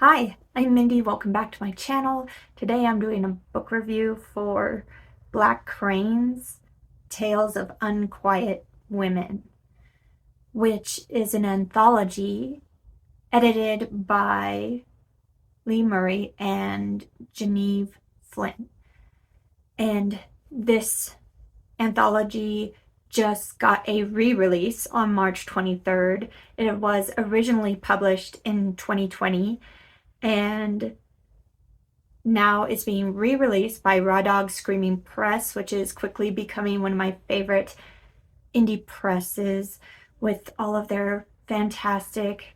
Hi, I'm Mindy. Welcome back to my channel. Today I'm doing a book review for Black Crane's Tales of Unquiet Women, which is an anthology edited by Lee Murray and Genevieve Flynn. And this anthology just got a re-release on March 23rd. It was originally published in 2020 and now it's being re-released by Raw Dog Screaming Press, which is quickly becoming one of my favorite indie presses with all of their fantastic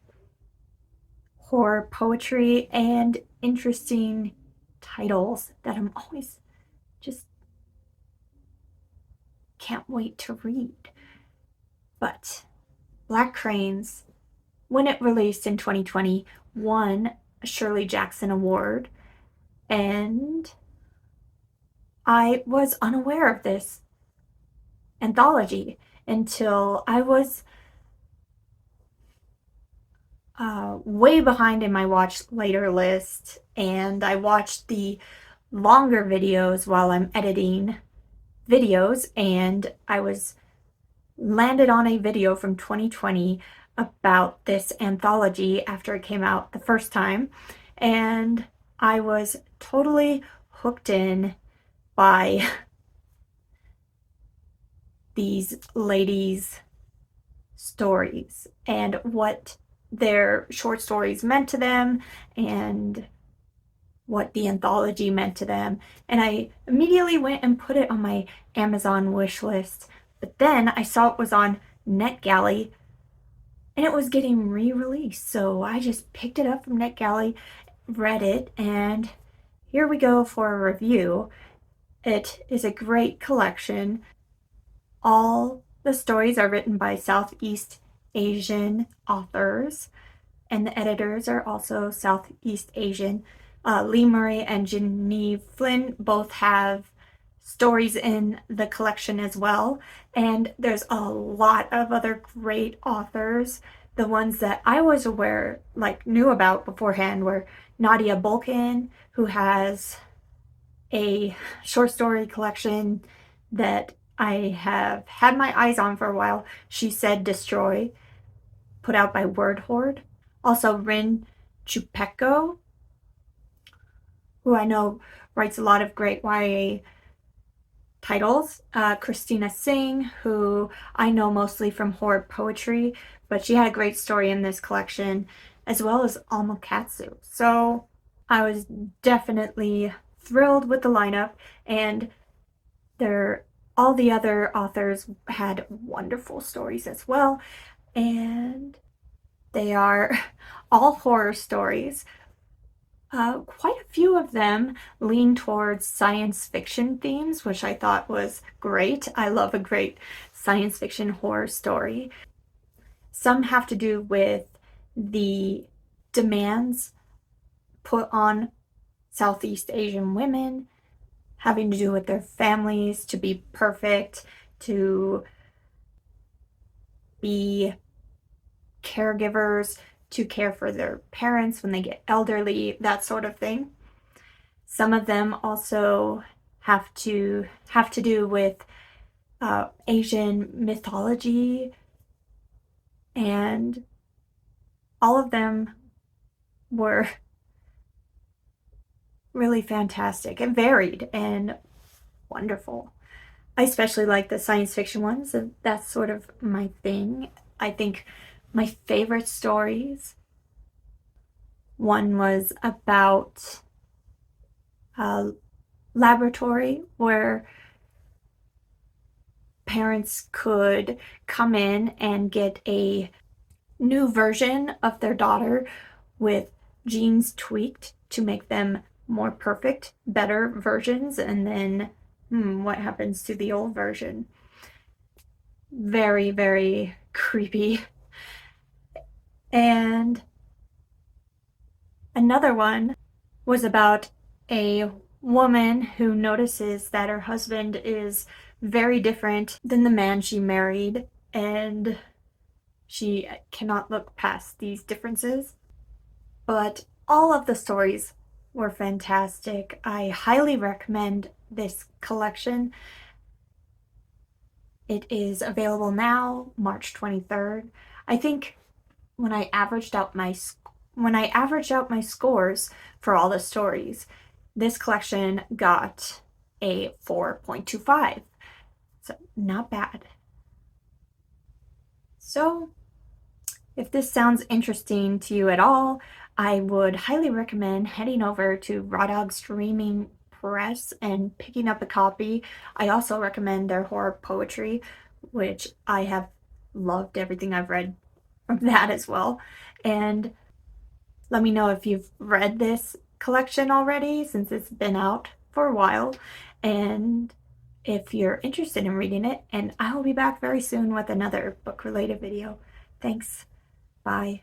horror poetry and interesting titles that I'm always just can't wait to read. But Black Cranes, when it released in 2020, won a Shirley Jackson Award, and I was unaware of this anthology until I was way behind in my watch later list, and I watched the longer videos while I'm editing videos, and I was landed on a video from 2020 about this anthology after it came out the first time, and I was totally hooked in by these ladies' stories and what their short stories meant to them and what the anthology meant to them. And I immediately went and put it on my Amazon wish list. But then I saw it was on NetGalley and it was getting re-released. So I just picked it up from NetGalley, read it, and here we go for a review. It is a great collection. All the stories are written by Southeast Asian authors, and the editors are also Southeast Asian. Lee Murray and Genevieve Flynn both have stories in the collection as well, and there's a lot of other great authors. The ones that I was aware, knew about beforehand, were Nadia Bulkin, who has a short story collection that I have had my eyes on for a while. She Said Destroy, put out by Word Horde. Also Rin Chupeco, who I know writes a lot of great YA titles. Christina Singh, who I know mostly from horror poetry, but she had a great story in this collection, as well as Alma Katsu. So I was definitely thrilled with the lineup, and all the other authors had wonderful stories as well, and they are all horror stories. Quite a few of them lean towards science fiction themes, which I thought was great. I love a great science fiction horror story. Some have to do with the demands put on Southeast Asian women, having to do with their families to be perfect, to be caregivers, to care for their parents when they get elderly, that sort of thing. Some of them also have to do with Asian mythology, and all of them were really fantastic and varied and wonderful. I especially like the science fiction ones, and that's sort of my thing. I think my favorite stories, one was about a laboratory where parents could come in and get a new version of their daughter with genes tweaked to make them more perfect, better versions, and then what happens to the old version? Very, very creepy. And another one was about a woman who notices that her husband is very different than the man she married, and she cannot look past these differences. But all of the stories were fantastic. I highly recommend this collection. It is available now, March 23rd. I think when I averaged out my scores for all the stories, this collection got a 4.25. So not bad. So if this sounds interesting to you at all, I would highly recommend heading over to Raw Dog Streaming Press and picking up a copy. I also recommend their horror poetry, which I have loved everything I've read from that as well. And let me know if you've read this collection already, since it's been out for a while, and if you're interested in reading it. And I will be back very soon with another book related video. Thanks. Bye.